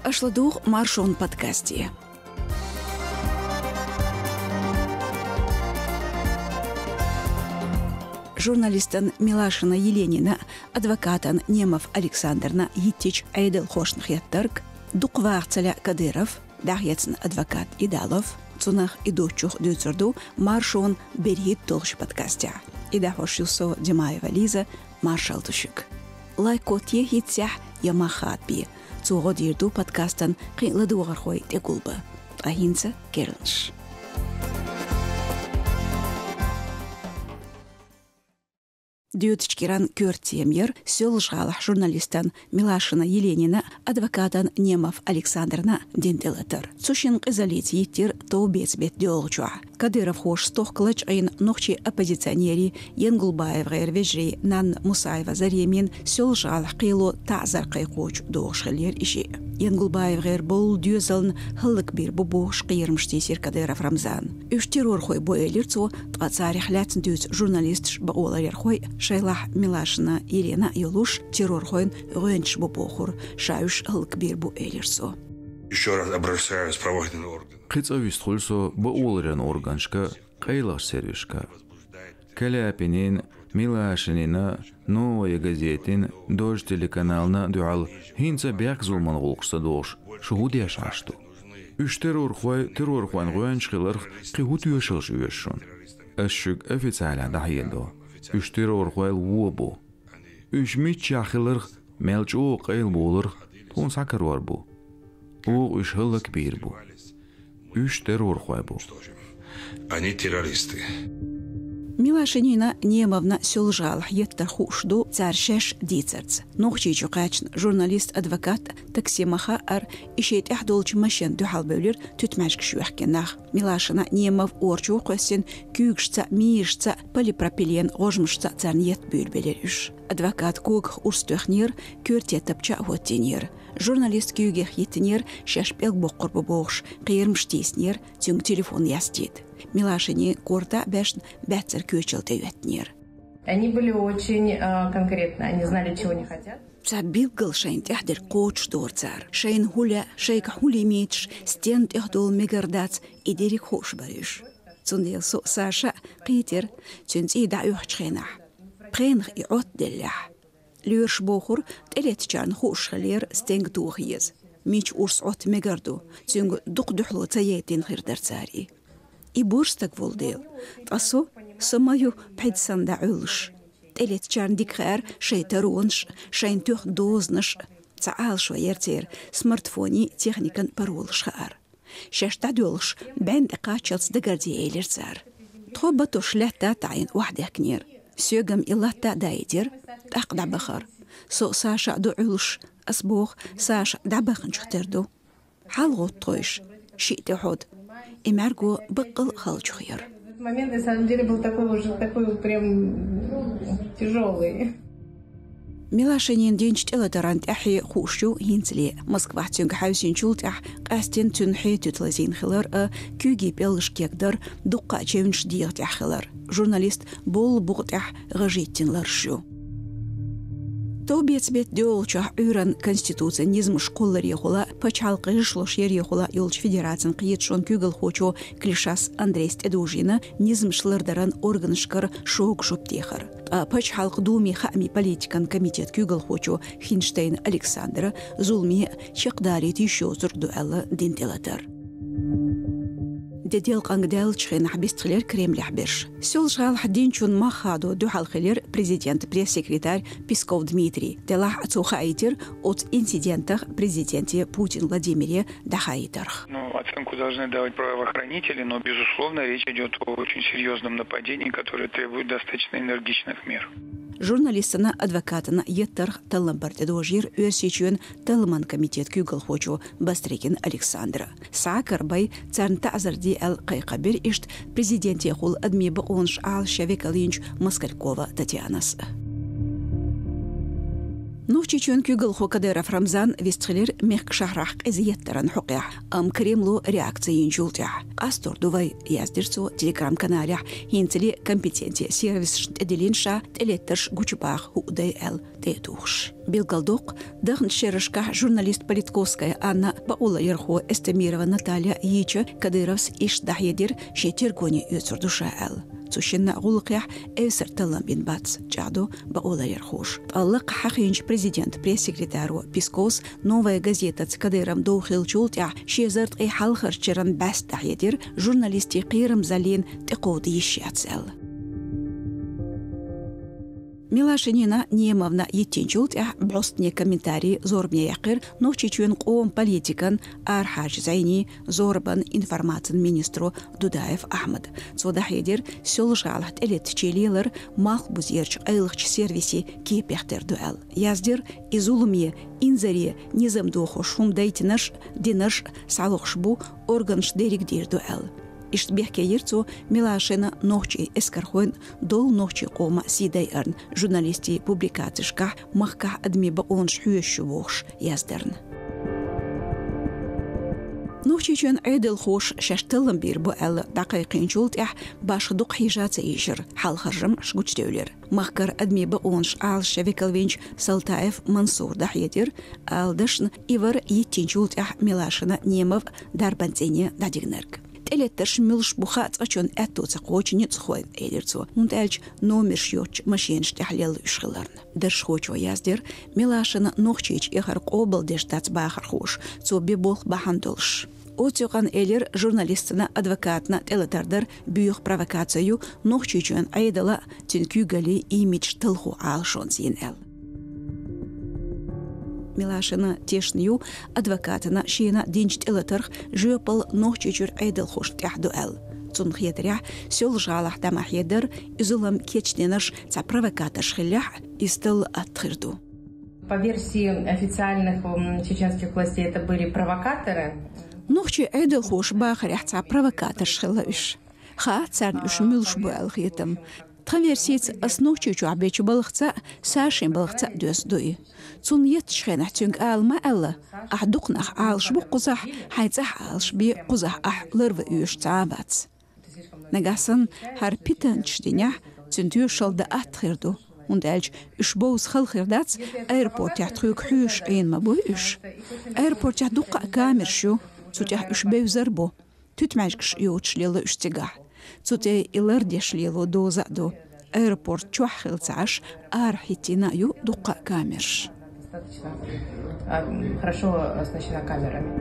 Ашладух Маршон подкасте. Журналистан Милашина Еленина, адвокатан Немов Александрна Yittich Айдел Хошнхеттарк, Дукварцеля Кадыров, Дахьяцн адвокат Идалов, Цунах идучух дюцерду Маршон Берит Толш подкасте. Идахошюсо Димаева Лиза, Маршал Тушик. Лайкот ехитсях Ямахат би. Цугод ирду подкастан Киладуархой Тегулба. Ахинца Кернш. Дютчкиран Кёртемьер, сёлжгалах журналистан Милашина Еленина, адвокатан Немов Александрна Динтелетер. Цушин Кызалит Yittir Таубецбет Дёлчуа. Кадыров хош стохклач айн нохчи оппозиционери Янгулбаев Гайрвежри Нан Мусаева Заремин сёлжгалах кило тазар кайкоч доошхелер иши. Янгулбаев Гайр бол дюзалн хылык бир бубош кыйырмштесер Кадыров Рамзан. Үш террор хой боэлерцо тгацарих лятн дюз журналист баоларер хой Шайлах Милашина Елена Юлуш террор хойн гönч бубохур шаюш хылык бир боэлерцо. Еще раз обращаюсь в правоохранительные органы. Қыцавистхулсо баулрен органшка қайлах сервишка. Каляпинин Милашинина Новая газетин Дождь телеканална дуал хинца бяк зулман голқса дош шухудия шашту. Үш террор хой гönчхиларх қихут юшылш юшун. Ашшук официаля дахилдо. Үш террор хой вобу. Үш митчахиларх мелчу қайл болырх тон сакар var bu. O üç hıllık bir bu. Üç terror koy bu. Они террористы. Милашинина Немовна сёлжгалах еттер хушду царшеш дицерц. Нохчи чукачн журналист-адвокат таксимаха ар ишет эхдолч машин духал бөлер түтмәшк шуахкенах. Милашина Немов орчу қөссен күйгшца, миишца, полипропилен ғожмышца царниет бөлбелер үш. Адвокат куг урстөхнер көрте тапча хоттенер. Журналист күйгех еттенер шашпел боққырбы боғш, қиырмштеснер түнг телефон ястет. Милашини корта бәшн бәтсір көчілді өттенер. Они были очень конкретны, они знали, чего не хотят. Цабил гыл шайн тяхдер коуч дорцар. Шайн хуля, шайка хули митш, стен тяхдол мегардац и дерек хош барыш. Цундел со Саша қитер, цунци да юхчхенах. Қенх и от деллях. Лёрш бохур телет чарн хошхалер стенг тухиез. Мич урс от мегарду, цунг дук духло цаятин хирдарцари. И бурстак волдел. Тасо самаю пэдсан да улш. Телет чарн дикхар шейтаронш, шайн тух дознаш. Цаал шваертер смартфони техникан паролшхар. Шашта дулш бэнд качалс дагардзи эйлерцар. Тхоба тошлята тайн вахдехкнер. Сёгам илата дайдер, тақда бахар. Со Саша дуулш, асбох Саша дабахн чхтерду. Халгот тойш, шите ход. И Марго быкл халчхер. Этот момент на самом деле был такой прям тяжелый. Милашинин денчт элатарант ахи хушу хинцли. Москва тюнг хаусин чултах қастин тюнхи тютлазин хилар кюги пелш кегдар дукка чевнш дият ахилар. Журналист бол бугтах гажиттин ларшу. Таубецбет дёлчах уран конституционизм школлар ехула пачалқы шлош ер ехула Юлч Федерацин қиетшон кюгл хочо клишас Андрест Эдужина низм шлардаран органшкар шок шоптехар. Пачалқ думи хами политикан комитет кюгл хочо Хинштейн Александра зулми чекдарит еще зурдуэлла динтелатар. Дедел қангдел чхен хабистхлер Кремль хберш. Сёлжгал хадинчун махадо духалхлер президент пресс-секретарь Песков Дмитрий. Делах ацухаитер от инцидентах президенте Путин Владимире Дахаитерх. Оценку должны давать правоохранители, но, безусловно, речь идет о очень серьезном нападении, которое требует достаточно энергичных мер. Журналистана адвокатана еттарх талламбарт эдожир өсечуен талман комитет кюгл хочо Бастрыкин Александра. Саакарбай царн тазарди ал кайкабир ишт президенте хул адмиба онш ал шавекалинч Москалькова Татьянас. نوشي چون كيغل خو كديرف رمضان ويستخلير ميخ شهرح قزيترن حقيح كريملو رياكسيين جولتيح قاستور دوفاي يازدرسو تليجرام كناريح هينتلي كومبيتنتي سيرفيس تدلينشا تليترش غوچباخ هو دي ال تيتوش بيلغالدوق دخن شيرشكا журналист политковская Анна Баула Ерхо Эстемирова Наталья Ича Кадыровс иш дахедир шетергони юцурдуша эл تشن غلقيح أوسر تلم بين باتس جادو بقولا يرخوش طلق حقينج بريزيدنت بريس-секретару بيسكوس новая газета كديرم دوخيل جولتيح شيزرت اي حلخر چرن بس تحيدير журналисти قيرم زالين تقود يشياتسل Милашинина Немовна Етинчултях бростне комментарий зорбне яқыр, но чечуен қоом политикан Архач Зайни зорбан информацион министру Дудаев Ахмад. Цодахедер сёлжалахт элетчелилер мах бузерч айлыхч сервиси кепехтер дуэл. Яздер изулумие инзари низамдухо шумдайтинаш динаш салухшбу органш деригдир дуэл. Иштбехке ерцу Милашина ночи эскархуен дол ночи кома сидай эрн журналисти публикатышка махка адми баонш хүйшü вохш яздерн. Ночи чөн айдел хош шаштылым бир бу эл дақайқин чултях башдук хижаца ишер халхаржым шгучтеулер. Махкар адми баонш ал шевикалвинч Салтаев Мансур дахедер алдышн ивар етинчултях Милашина Немов дарбантене дадигнерг. Элеттерш милш бухат ачон этуца хочни цхой элерцо мунтэлч номер шьёч машинш тахлел ишхыларн дерш хочо яздер Милашина нохчич эхар қобыл дештац бахар хош цо бебох бахандолш Отюган элер журналистына адвокатна телетардар бүйөх провокацию нохчичен айдала тинкюгали имидж тылху алшон зин эл Милашина тешню адвокатына шина динчт элетарх жөпл нохчичур айдал хош тяхду эл. Цун хедря сёл жалах дамахедер изулам кечненаш ца провокатор шхилях истыл атхирду. По версии официальных чеченских властей это были провокаторы. Нохчи айдал хош бахарях ца провокатор шхилаш. Ха царн уж милш буэл хитам. Траверсиц основчу чуабечу балхца сашин балхца дёсдуи. Цун етшхенах тюнг алма алла ахдукнах алш бу quzah хайцах алш би quzah лырвы үш цаабац. Нагасан хар питанч динях цюнтю шалда атхирду. Und elch üschbous khalkhirdatz airport yahtruuk hüsch einma bu üsch. Airport yahduqa kamershu цутях üschbeuzerbo. Tütmajksh yotschlila üschtiga. Цуте илардешлило дозаду. Аэропорт чуххилцаш архитина ю дуqa камерш. Хорошо оснащена камерами.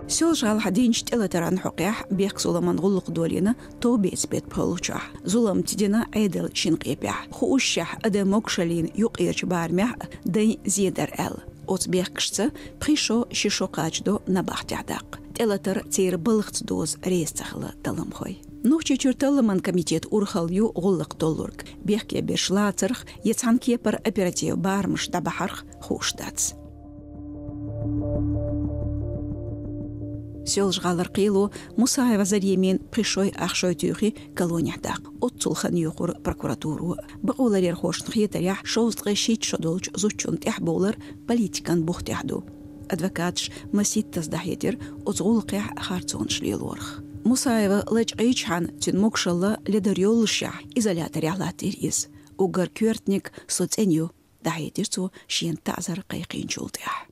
Сёлжал хадинч телетеран хуқях бех Суламан гуллуq долина то бецбет получах. Зулам тидина айдел шинқепях. Хуушах адамокшалин юқирч бармях дэн зедер эл. От бехкшца пришо шишоқачдо набахтядақ. Телетер цейр былғц доз рейстахлы талымхой. Нухчи чурталыман комитет урхалью гуллык доллург. Бехке бершлацырх, ецанке пар оператив бармыш дабахарх хуштац. Сёлжгалар қилу Мусаева Зарьемен пришой ахшой тюхи колониядақ. Отцулхан юқур прокуратуру. Бағоларер хошнық етарях шоустғы шит шодолч зучун тяхболар политикан бухтяхду. Адвокатш масит таздахетер отзгулқях харцон шлилорх. Мусаева лэч айчхан тюн мокшалла ледарьолшах изоляторяхлатир из. Угар кюртник соценю дахетирцу шиен тазар қайқинчултях.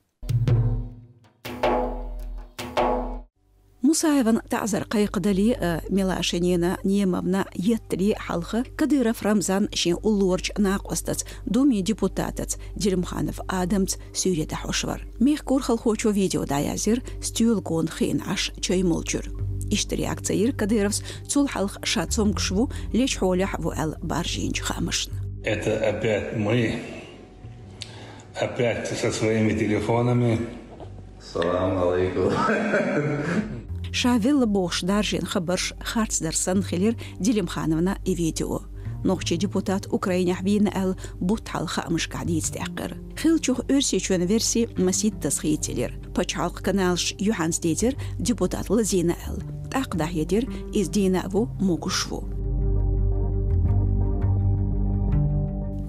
Мусаеван тазар қайқыдали Милашинина Немовна еттри халқы Кадыров Рамзан шен уллорч нақостац думи депутатац Дилимханов Адамц сүйреті хошвар. Мех курхал хочо видео даязир стюлгон хин аш чой молчур. Ишт реакциир Кадыровс цул халқ шацом кшву леч холях вуэл баржинч хамышн. Это опять мы, опять со своими телефонами. Салам алейкум. Шавелла бош даржин хабарш харцдарсан хилер Дилимхановна и видео. Нохчи депутат Украина хвин эл бутхал хамыш кадиц тяқыр. Хилчух өрси чуэн верси масит тасхитилер. Пачалq каналш Юханс дедер депутат Лазина эл. Тақда едер из Динаву Могушву.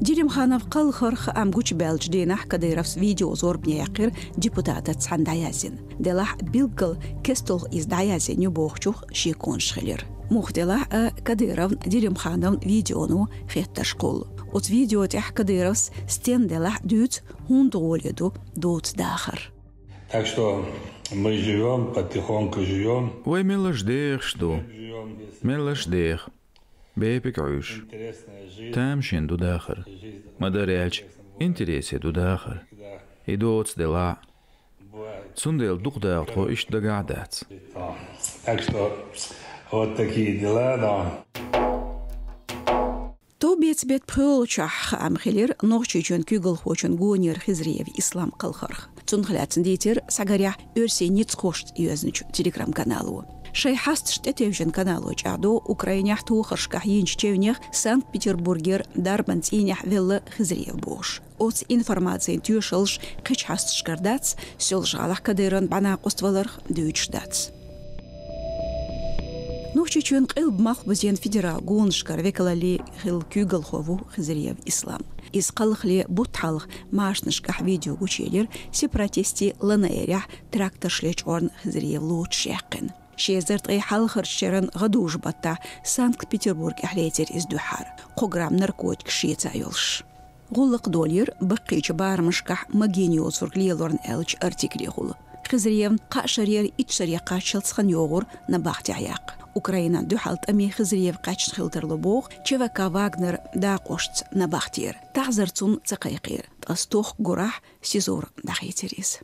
ديرم خانف قل خرخ أم جوش بلج دينح كديرفس فيديو زور بنيقر ديبوتاتا تسعن دايازين دلح بيلقل كستل إز دايازين يبوخشوخ شيكون شخلير مختلع كديرف ديرم خانم فيديونو خيط تشقول وت فيديو تح كديرفس ستين دلح دوت هون دوليدو دوت داخر. Так что мы живем, потихоньку живем. Ой, милаждех, что? Милаждех. Бепик عيش. تامشين دو داخر. مداريالش интересе دو داخر. إدوتس دلع. Сундел дух дартхо иш дагадат. Так что вот такие дела, да. تو بيت بولشح أم خلير نوشي جون كيغل خوشن غونير خزرية في إسلام قلخرخ تنخلاتن ديتر ساقريح أرسي نيتسخوشت يوزنج تليجرام كانالو شي حاستش تتوجن كانالو جعدو أوكراينيح تو خرشكح ينش تيونيخ سانت بيتربورغير داربانتينيح فيلا خزرية بوش أوت إنفورماتسين تيوشلش قيش حاستش كرداتس سيولش غالح كديرن بنا قوستوالرخ دويتش داتس نوشي چون قلب مخبزين فيدرال غونشكر وكلالي خل كيغل خوو خزرية في إسلام إز قلخلي بوتحالخ ماشنشكح فيديو غوشيلر سيبراتيستي لنايريح تراكترشليش أورن خزرية لوت شيقن شيزرت أي حالخر شيرن غدوش بطا سانت بيتربورغ إحليتر إز دوحار قوغرام نركوتك شيتا يولش غلق دولير بقيج بارمشكح مجينيو سورغلي لورن إلج أرتيكلي غل خزرية قاشرير إتشريا قاشلسخن يوغور نباختي عياق أوكرانيا دو حالت أمي خزرية قاشت خلتر لبوغ تشيفاكا واغنر دا قوشت نباختير تعزرتون تقايقير تأستوخ قراح سيزور داخيتريز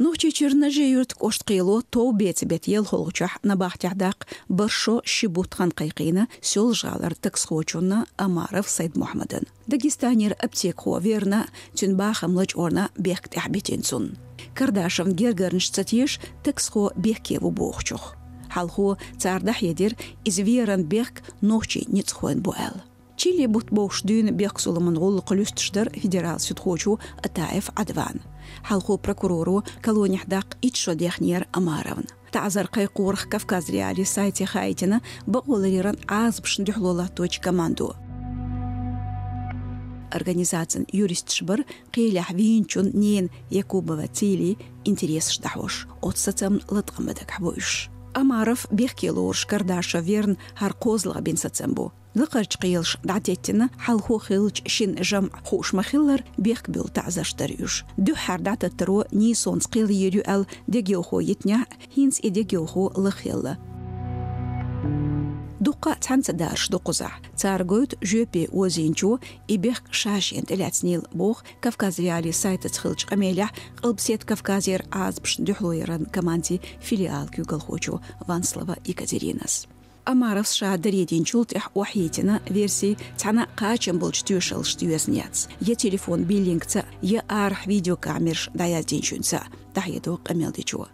نوچي چرنجي يرت قوشت قيلو تو بيت يل خلوچح نباختي عداق برشو شبوت خان قيقينا سول جالر تكسخوچونا أمارف سيد محمدن داغستانير أبتيك خو ويرنا تنباخم لج أورنا بيخت أحبتينسون كرداشم جيرجرنش تاتيش تكسخو بيخكيو بوخچوخ حالخو تاردح يدير إز ويرن بيخك نوچي نيتسخوين بوال تشيلي بوت بوش دون بيخسول من غول قلوستشدر فيدرال سيدخوچو أتايف عدوان حالخو بروكورورو كالوني حداق إتشو ديخنير أمارون تعزر قيقورخ كافكاز ريالي سايتي خايتنا بقولريران عازبش ندحلولا توش كماندو Организациян юристшбар قيلح وينچون نين يكوبова цели интерес шдахош от сацам латгамадак хвоиш амаров бехкелорш кардаша верн хар козлга бен сацамбу لقرج قيلش دعتيتنا حالخو خيلش شين جمع خوش مخيلر بيخ بيل تعزشتريوش دو حر دعتترو نيسونس قيل يريو ال ديجيوخو يتنيا هينس إديجيوخو لخيل دوقا تحنت دارش دوقزع تارغوت جوبي وزينجو إبيخ شاشين تلاتنيل بوخ كافكاز ريالي سايت تخلج قميلح قلب سيت كافكازير عازبش دحلويران كمانتي فيليال كيوغلخوچو وانسلава Екатеринас أمارف شادريدين شولتح وحيتنا فيرسي تانا قاچن بولج تيوشلش تيوزنياتس يا تليفون بيلينكتا يا ارح فيديو كاميرش دايازين شونسا تحيدو قميل ديجو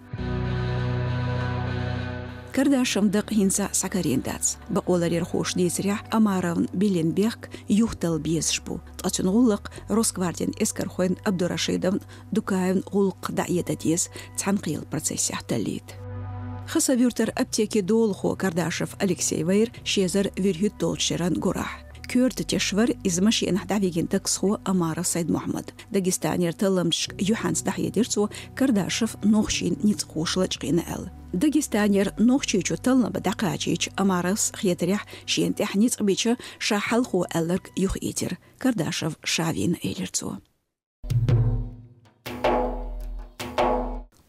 كرداشم دق هنسا سكرين داتس بقولر يرخوش ديسريح أمارون بيلين بيخك يوختل بيزشبو تأتن غلق روسكواردين إسكرخوين عبدالرشيدون دوكاين غلق دعية ديز تحنقيل برسيس يحتليد خصا فيورتر أبتيكي دولخو كرداشف أليكسي وير شيزر فيرهيت دولشيران قراح كورت تشفر إزمشي إن حدافيجين تكسخو أمارة سيد محمد داغستانير تلمشك يوحانس دحية ديرتو كرداشف نوخشين نيتخوش لجقين أل داغستانير نوخشيچو تلنا بدقاچيچ أمارس خيتريح شين تحنيت بيچ شاحلخو ألرك يوخ إيتر كرداشف شافين إيلرتو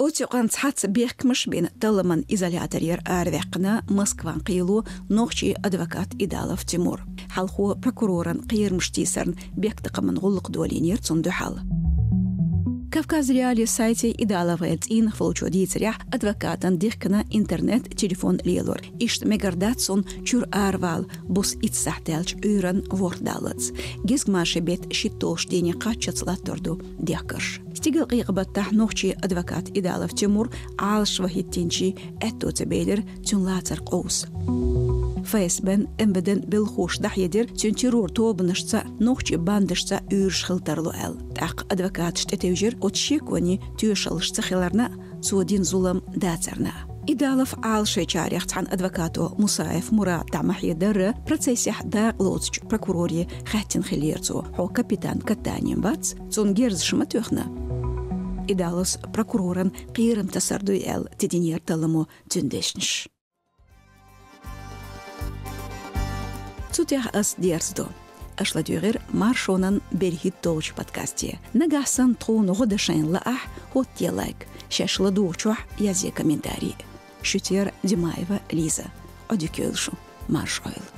أوتيقان تحت بيخك مش بين تلمن إزالياترير أرواقنا مسكوان قيلو نوخشي أدوكات إدالف تيمور حالخو بروكوروران قير مشتيسرن بيك تقمن غلق دولينير تندو حال كافكاز ريالي سايتي إدالفات إن فلوچو ديتريح أدوكاتن ديخكنا إنترنت تليفون ليلور إشت ميغرداتسون چور أروال بوس إتساحتالش أورن وردالتس جيزك ماشي بيت شيتوش ديني قاتشت لاتردو ديكرش ستيغل قيقبتح نوخشي أدوكات إدالف تيمور عالش وهيتينشي أتو تبيلر تون لاتر قوس فايسبن امبدن بالخوش دحيدر تنتيرور توبنشتا نوخشي باندشتا أورش خلترلو أل تاق أدوكات شتتوجر وتشيكوني تيوشلش تخيلرنا سودين ظلم داترنا إدالف عال شيشاريخ عن أدفكاتو مصايف مراد دعمح يدر процессе داق لوتش прокурорي خاتين خليرتو هو كابيتان كتانين باتس تون جيرز شمتوخنا إدالس прокурорن قيرم تسردو يال تدينير تلمو تندشنش تутях أس ديرزدو أشلا دوغير مارشونن برهيد دوش بودكاستي نجاحسن تون غدشين لأح هو تيلايك شاشلا دوشوح يازي كومنتاري شوتير ديمايفا ليزا أديكيلشو مارش أويل